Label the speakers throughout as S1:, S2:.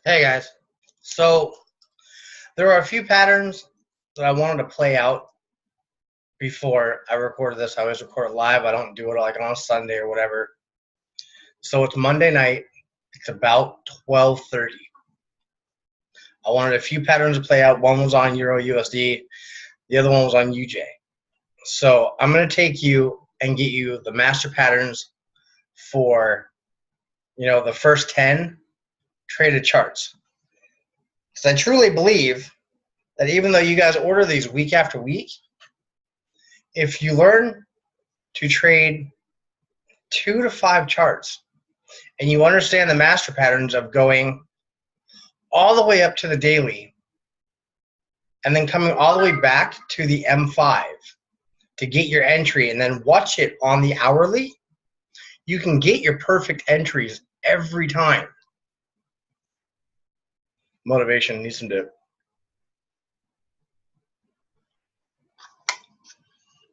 S1: Hey guys, so there are a few patterns that I wanted to play out before I recorded this. I always record it live. I don't do it like on a Sunday or whatever. So it's Monday night. It's about 12:30. I wanted a few patterns to play out. One was on Euro USD. The other one was on UJ. So I'm going to take you and get you the master patterns for, the first 10 traded charts. Because I truly believe that even though you guys order these week after week, if you learn to trade 2 to 5 charts and you understand the master patterns of going all the way up to the daily and then coming all the way back to the M5 to get your entry and then watch it on the hourly, you can get your perfect entries every time. Motivation needs some dip.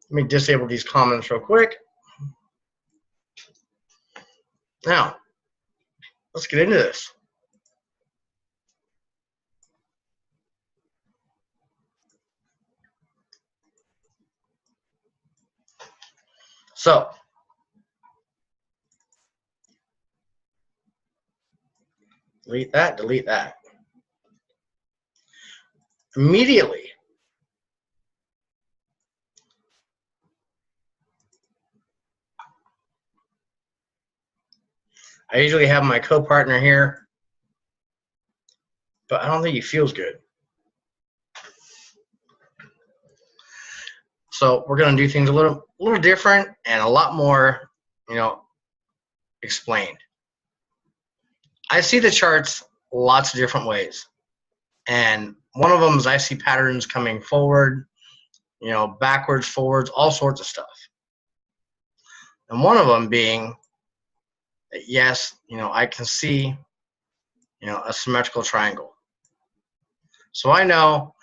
S1: Let me disable these comments real quick. Now, let's get into this. So, delete that, delete that. Immediately, I usually have my co-partner here, but I don't think he feels good. So we're going to do things a little different and a lot more, explained. I see the charts lots of different ways. And one of them is I see patterns coming forward, backwards, forwards, all sorts of stuff. And one of them being that, yes, I can see, a symmetrical triangle. So I know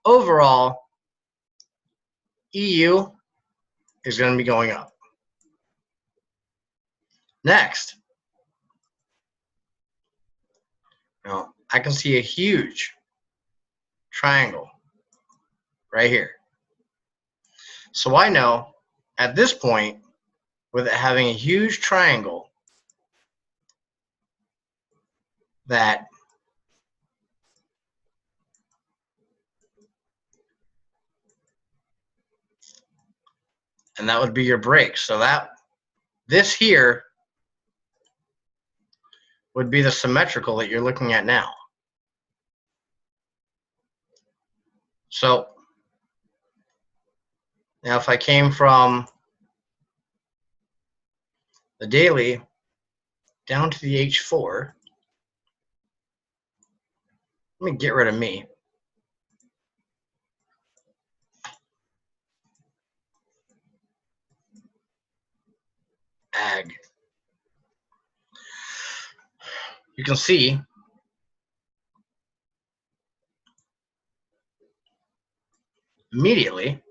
S1: overall EU is going to be going up. Next, I can see a huge triangle right here. So I know at this point, with it having a huge triangle, that and that would be your break. So this here would be the symmetrical that you're looking at now. So now if I came from the daily down to the H4, let me get rid of me. Ag. You can see immediately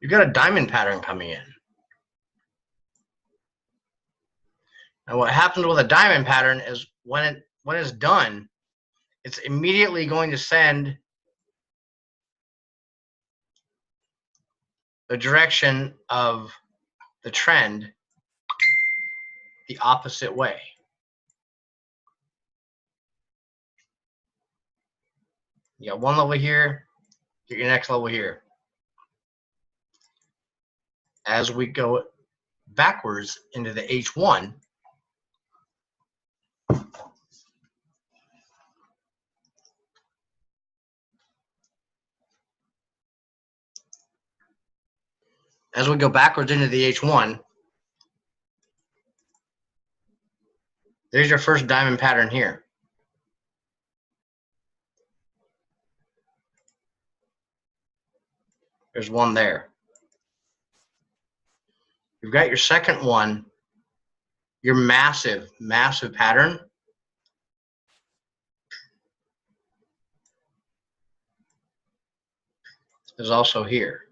S1: you've got a diamond pattern coming in. And what happens with a diamond pattern is when it's done, it's immediately going to send the direction of the trend the opposite way. You got one level here, get your next level here. As we go backwards into the H1, as we go backwards into the H1, there's your first diamond pattern here. There's one there. You've got your second one, your massive, massive pattern. Is also here.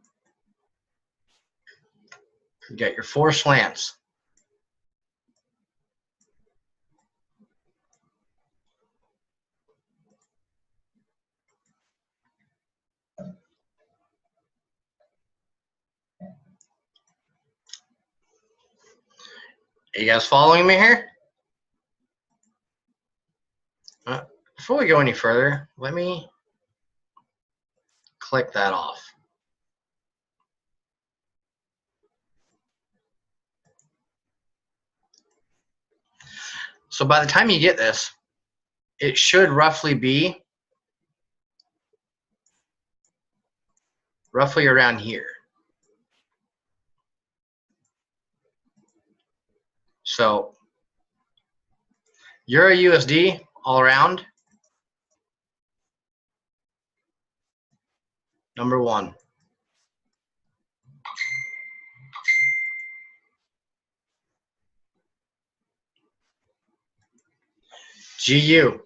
S1: You got your 4 slants. Are you guys following me here? Before we go any further, let me click that off. So by the time you get this, it should roughly be around here. So Euro USD all around, number one. GU.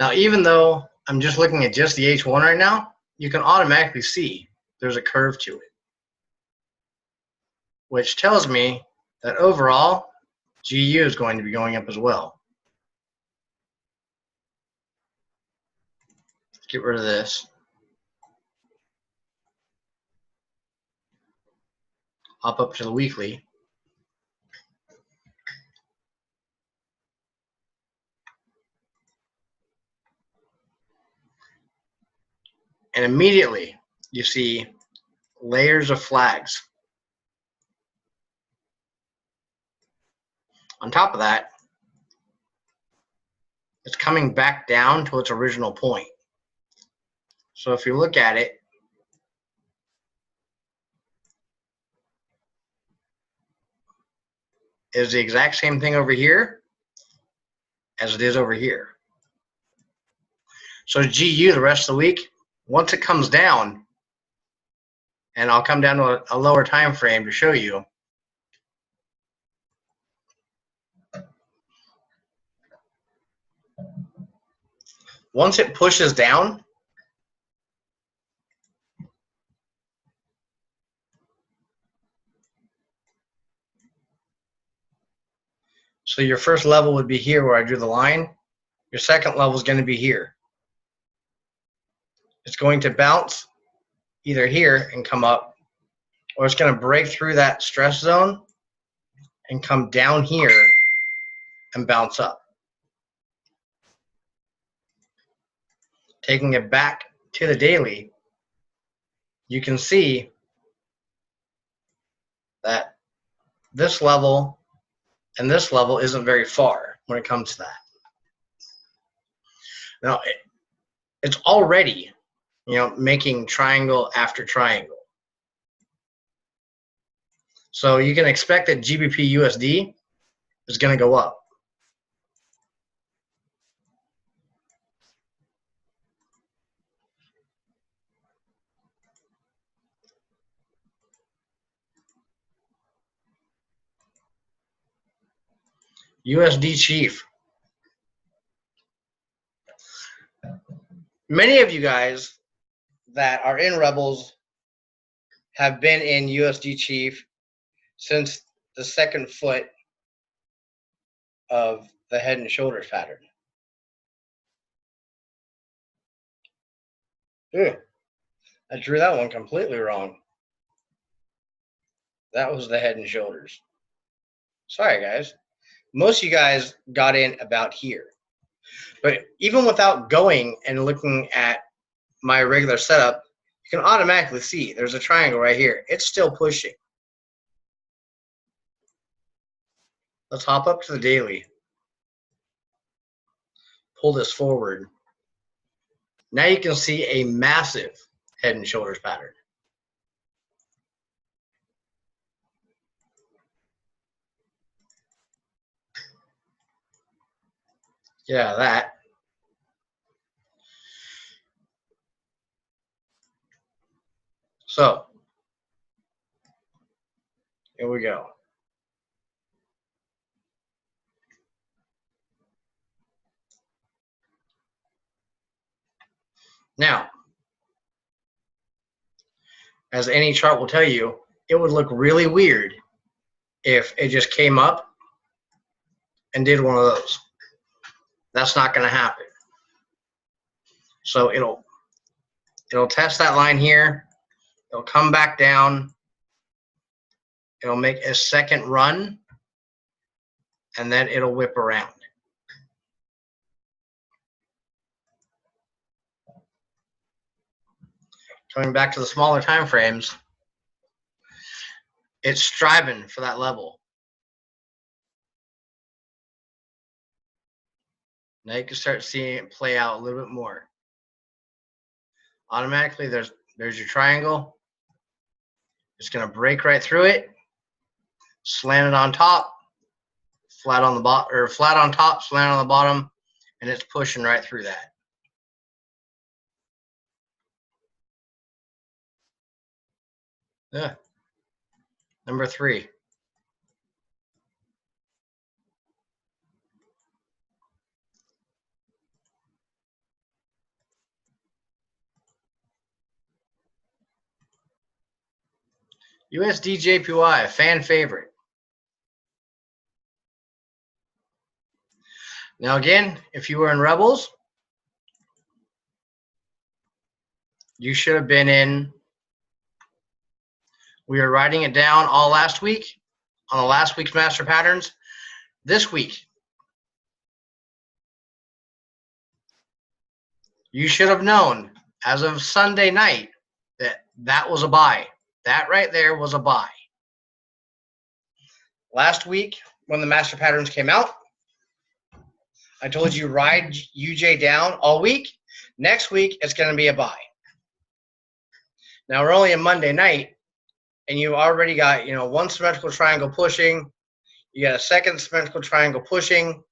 S1: Now, even though I'm just looking at just the H1 right now, you can automatically see there's a curve to it, which tells me that overall, GU is going to be going up as well. Let's get rid of this. Hop up to the weekly. And immediately you see layers of flags. On top of that, it's coming back down to its original point. So if you look at it, is the exact same thing over here as it is over here. So GU the rest of the week, once it comes down, and I'll come down to a lower time frame to show you, once it pushes down, so your first level would be here where I drew the line. Your second level is going to be here. It's going to bounce either here and come up, or it's going to break through that stress zone and come down here and bounce up. Taking it back to the daily, you can see that this level and this level isn't very far when it comes to that. Now, it's already, making triangle after triangle. So you can expect that GBP USD is going to go up. USD Chief. Many of you guys that are in Rebels have been in USD Chief since the second foot of the head and shoulders pattern. Ooh, I drew that one completely wrong. That was the head and shoulders. Sorry, guys. Most of you guys got in about here. But even without going and looking at my regular setup, you can automatically see there's a triangle right here. It's still pushing. Let's hop up to the daily. Pull this forward. Now you can see a massive head and shoulders pattern. Yeah, that. So, here we go. Now, as any chart will tell you, it would look really weird if it just came up and did one of those. That's not going to happen. So it'll It'll test that line here. It'll come back down. It'll make a second run, and then it'll whip around. Coming back to the smaller time frames, it's striving for that level. Now you can start seeing it play out a little bit more. Automatically, there's your triangle. It's going to break right through it, slant it on top, flat on the bottom, or flat on top, slant on the bottom, and it's pushing right through that. Yeah. Number 3. USDJPY, fan favorite. Now again, if you were in Rebels, you should have been in. We were writing it down all last week on the last week's master patterns. This week, you should have known as of Sunday night that that was a buy. That right there was a buy. Last week, when the master patterns came out, I told you ride UJ down all week. Next week, it's going to be a buy. Now, we're only on Monday night, and you already got, one symmetrical triangle pushing. You got a second symmetrical triangle pushing.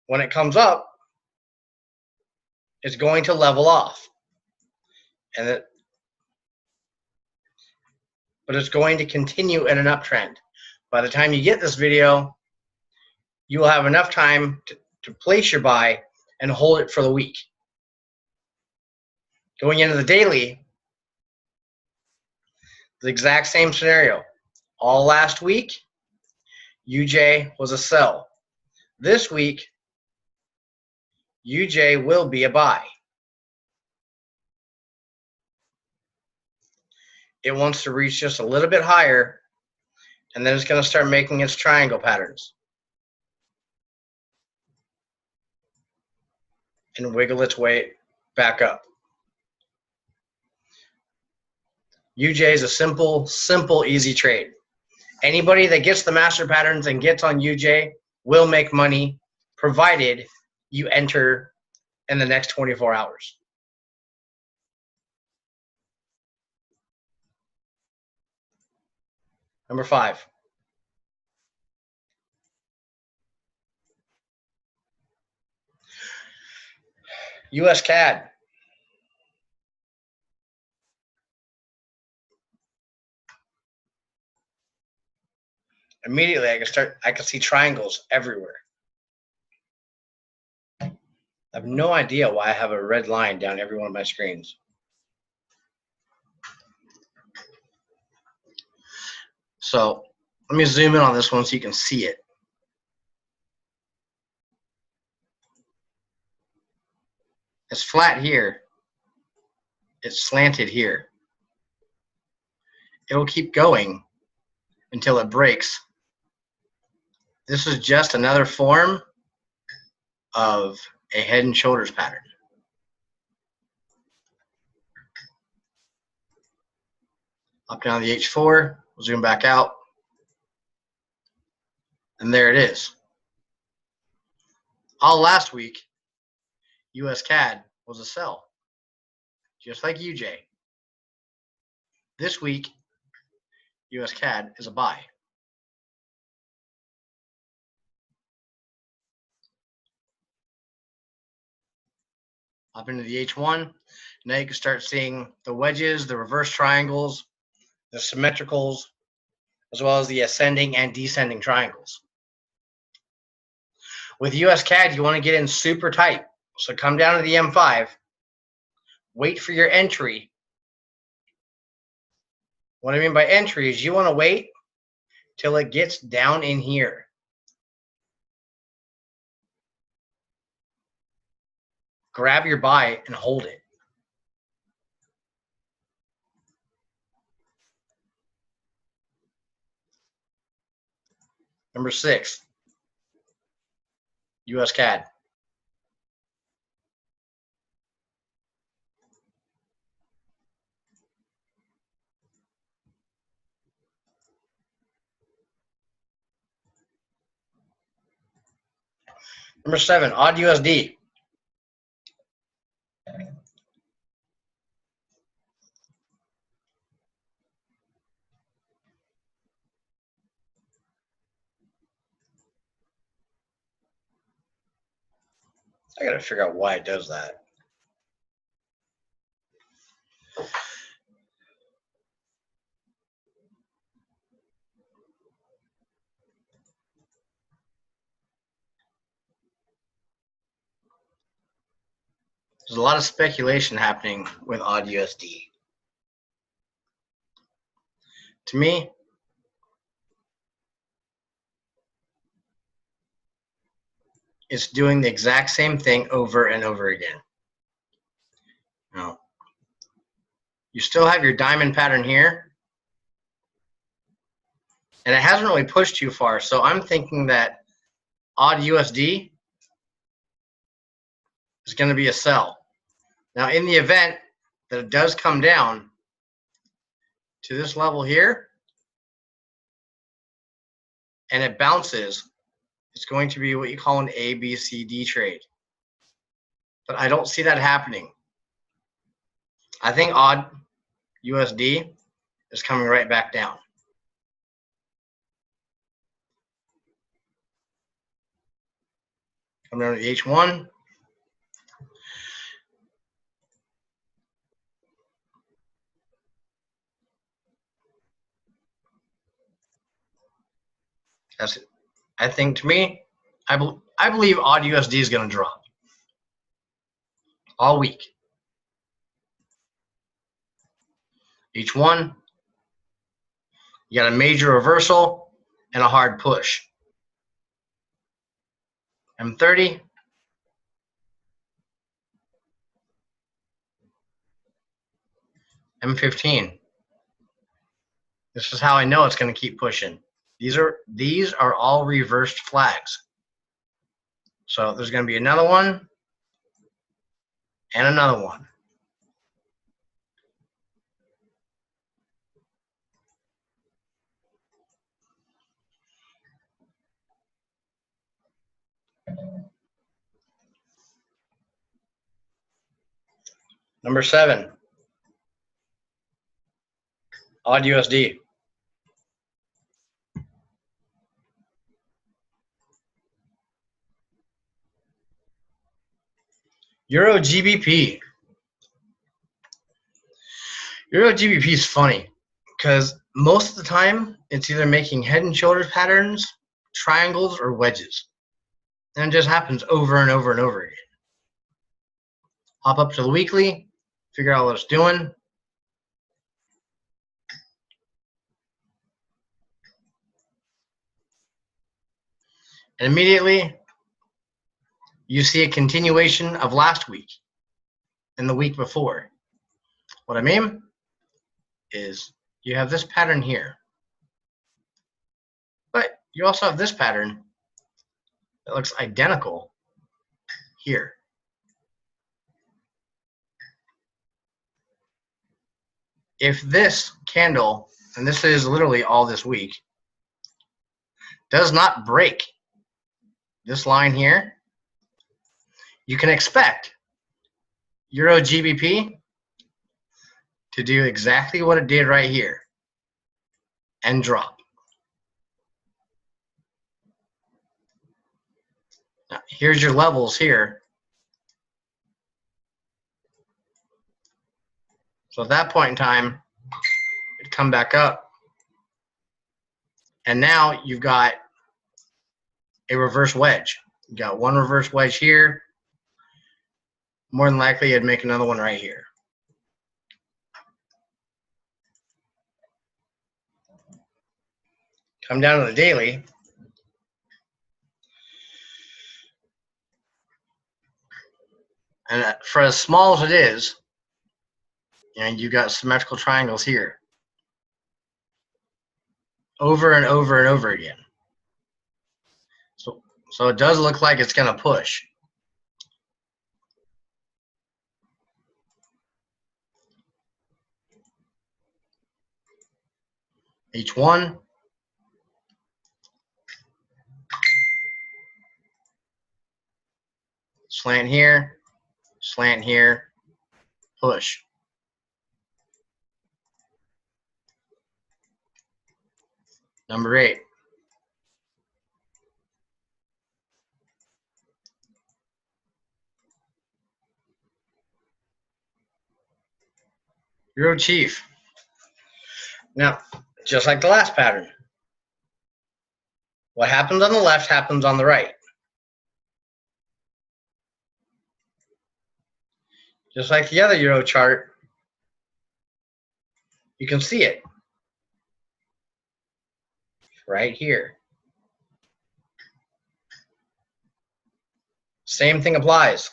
S1: When it comes up, it's going to level off. But it's going to continue in an uptrend. By the time you get this video, you will have enough time to place your buy and hold it for the week. Going into the daily, the exact same scenario. All last week, UJ was a sell. This week, UJ will be a buy. It wants to reach just a little bit higher, and then it's going to start making its triangle patterns and wiggle its way back up. UJ is a simple, easy trade. Anybody that gets the master patterns and gets on UJ will make money, provided you enter in the next 24 hours. Number 5. US CAD. Immediately I can see triangles everywhere. I have no idea why I have a red line down every one of my screens. So let me zoom in on this one so you can see it. It's flat here. It's slanted here. It will keep going until it breaks. This is just another form of a head and shoulders pattern. Up down the H4, we'll zoom back out. And there it is. All last week, US CAD was a sell, just like UJ. This week, US CAD is a buy. Up into the H1, now you can start seeing the wedges, the reverse triangles, the symmetricals, as well as the ascending and descending triangles. With US CAD, you want to get in super tight. So come down to the M5, wait for your entry. What I mean by entry is you want to wait till it gets down in here. Grab your buy and hold it. Number 6, US CAD. Number 7, Odd USD. I gotta figure out why it does that. There's a lot of speculation happening with Odd USD. To me, it's doing the exact same thing over and over again. Now, you still have your diamond pattern here, and it hasn't really pushed too far. So I'm thinking that Odd USD is going to be a sell. Now, in the event that it does come down to this level here, and it bounces, it's going to be what you call an ABCD trade. But I don't see that happening. I think Odd USD is coming right back down. Coming down to the H1. That's it. I think, to me, I believe Odd USD is going to drop all week. H1, you got a major reversal and a hard push. M30, M15. This is how I know it's going to keep pushing. These are all reversed flags. So there's going to be another one and another one. Number 7, Odd USD. Euro GBP. Euro GBP is funny because most of the time it's either making head and shoulders patterns, triangles, or wedges. And it just happens over and over and over again. Hop up to the weekly, figure out what it's doing. And immediately, you see a continuation of last week and the week before. What I mean is you have this pattern here, but you also have this pattern that looks identical here. If this candle, and this is literally all this week, does not break this line here, you can expect Euro GBP to do exactly what it did right here and drop. Now, here's your levels here. So at that point in time, it'd come back up. And now you've got a reverse wedge. You got one reverse wedge here. More than likely, you'd make another one right here. Come down to the daily. And for as small as it is, and you've got symmetrical triangles here. Over and over and over again. So it does look like it's going to push. H1. Slant here, push. Number 8. Euro Chief. Now, just like the last pattern, what happens on the left happens on the right. Just like the other Euro chart, you can see it right here. Same thing applies.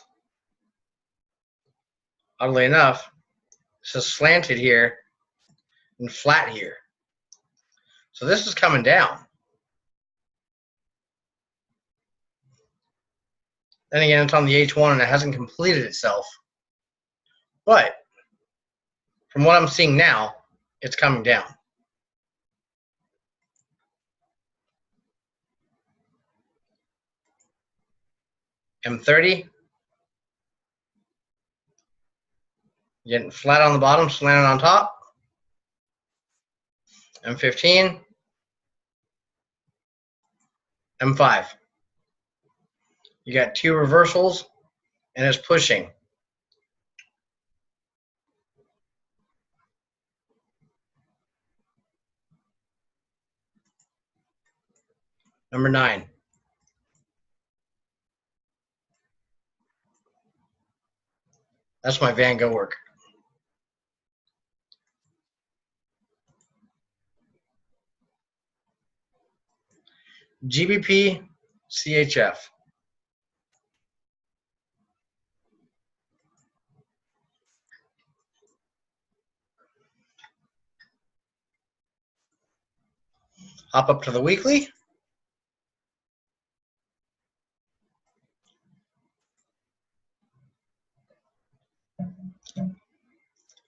S1: Oddly enough, this is slanted here and flat here. So this is coming down. Then again, it's on the H1 and it hasn't completed itself. But from what I'm seeing now, it's coming down. M30, getting flat on the bottom, slanted on top. M15, M5. You got 2 reversals and it's pushing. Number 9. That's my Van Gogh work. GBP, CHF. Hop up to the weekly.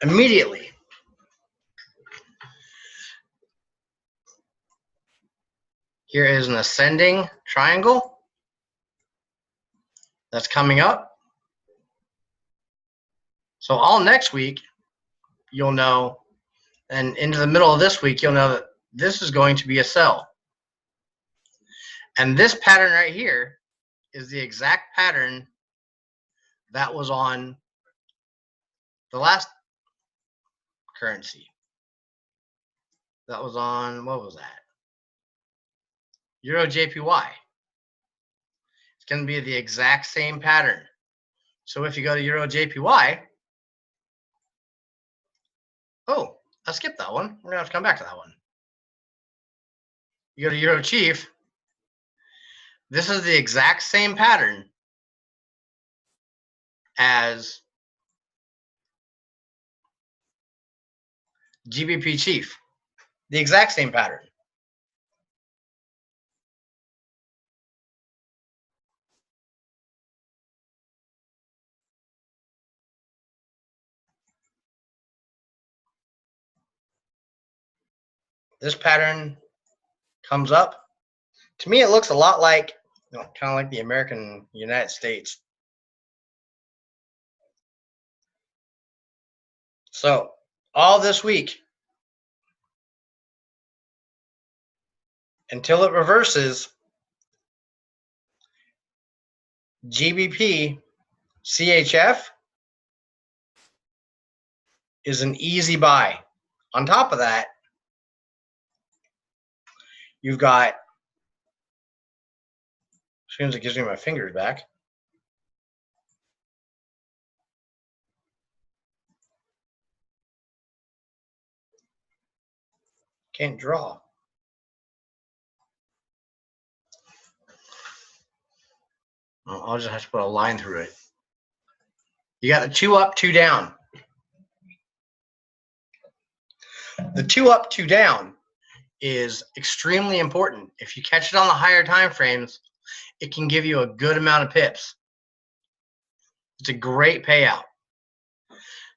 S1: Immediately, here is an ascending triangle that's coming up. So all next week, you'll know, and into the middle of this week, you'll know that this is going to be a sell. And this pattern right here is the exact pattern that was on the last currency. That was on, what was that? Euro JPY. It's going to be the exact same pattern. So if you go to Euro JPY, oh, I skipped that one. We're going to have to come back to that one. You go to Euro Chief. This is the exact same pattern as GBP Chief. The exact same pattern. This pattern comes up. To me, it looks a lot like, kind of like the American United States. So all this week, until it reverses, GBP CHF is an easy buy. On top of that, you've got, as soon as it gives me my fingers back, can't draw. I'll just have to put a line through it. You got the 2 up, 2 down. The 2 up, 2 down is extremely important. If you catch it on the higher time frames, it can give you a good amount of pips. It's a great payout.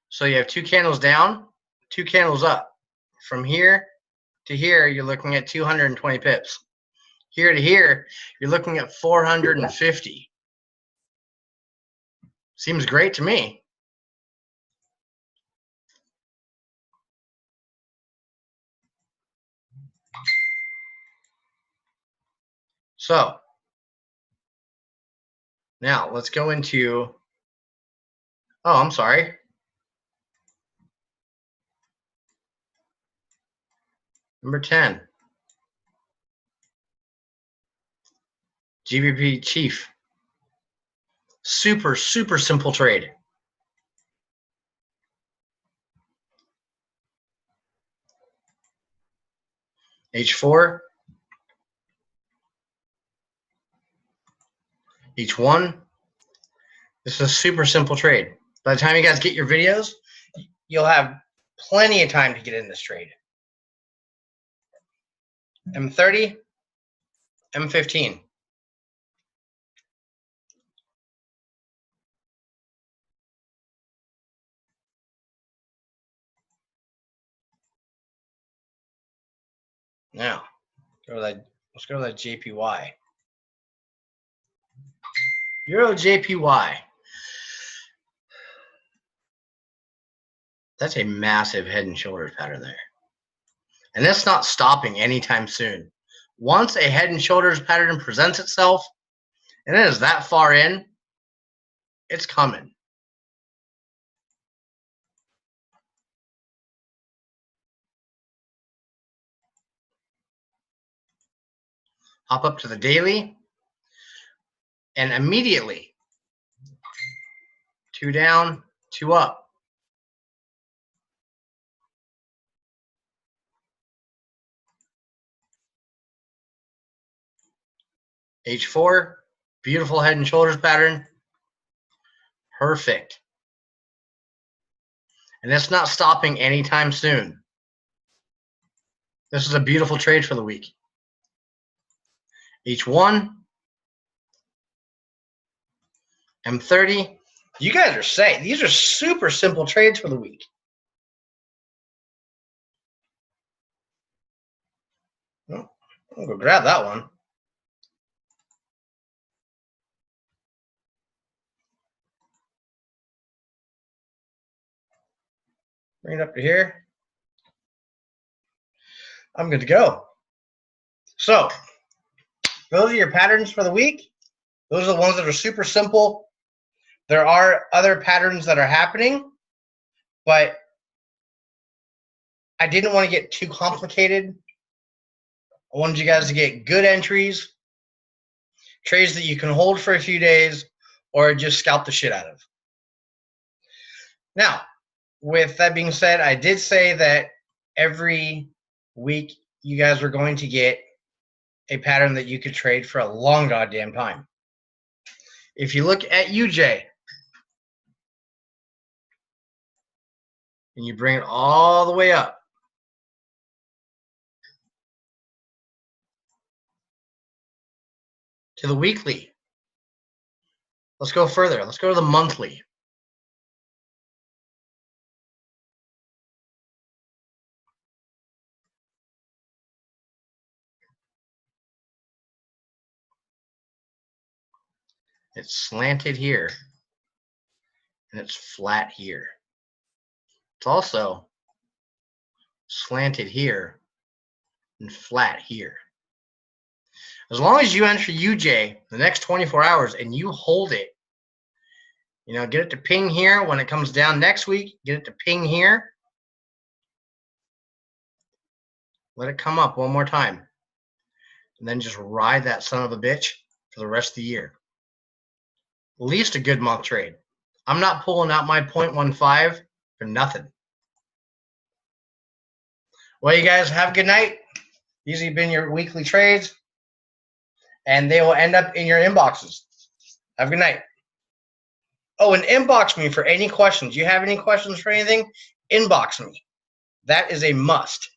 S1: So you have 2 candles down, 2 candles up. From here to here, you're looking at 220 pips. Here to here, you're looking at 450. Seems great to me. So now let's go into, oh, I'm sorry. Number 10. GBP Chief. Super, super simple trade. H4. H1. This is a super simple trade. By the time you guys get your videos, you'll have plenty of time to get in this trade. M30, M15. Now, let's go to that JPY. Euro JPY. That's a massive head and shoulders pattern there. And that's not stopping anytime soon. Once a head and shoulders pattern presents itself, and it is that far in, it's coming. Hop up to the daily, and immediately, 2 down, 2 up. H4, beautiful head and shoulders pattern. Perfect. And it's not stopping anytime soon. This is a beautiful trade for the week. H1, M30. You guys are saying these are super simple trades for the week. Well, I'll go grab that one. Bring it up to here. I'm good to go. So, those are your patterns for the week. Those are the ones that are super simple. There are other patterns that are happening, but I didn't want to get too complicated. I wanted you guys to get good entries, trades that you can hold for a few days, or just scalp the shit out of. Now, with that being said, I did say that every week you guys were going to get a pattern that you could trade for a long goddamn time. If you look at UJ and you bring it all the way up to the weekly, let's go further. Let's go to the monthly. It's slanted here, and it's flat here. It's also slanted here and flat here. As long as you enter UJ the next 24 hours and you hold it, you know, get it to ping here when it comes down next week, get it to ping here. Let it come up one more time. And then just ride that son of a bitch for the rest of the year. At least a good month trade. I'm not pulling out my 0.15 for nothing. Well, you guys have a good night. These have been your weekly trades, and they will end up in your inboxes. Have a good night. Oh, and inbox me for any questions. You have any questions for anything? Inbox me. That is a must.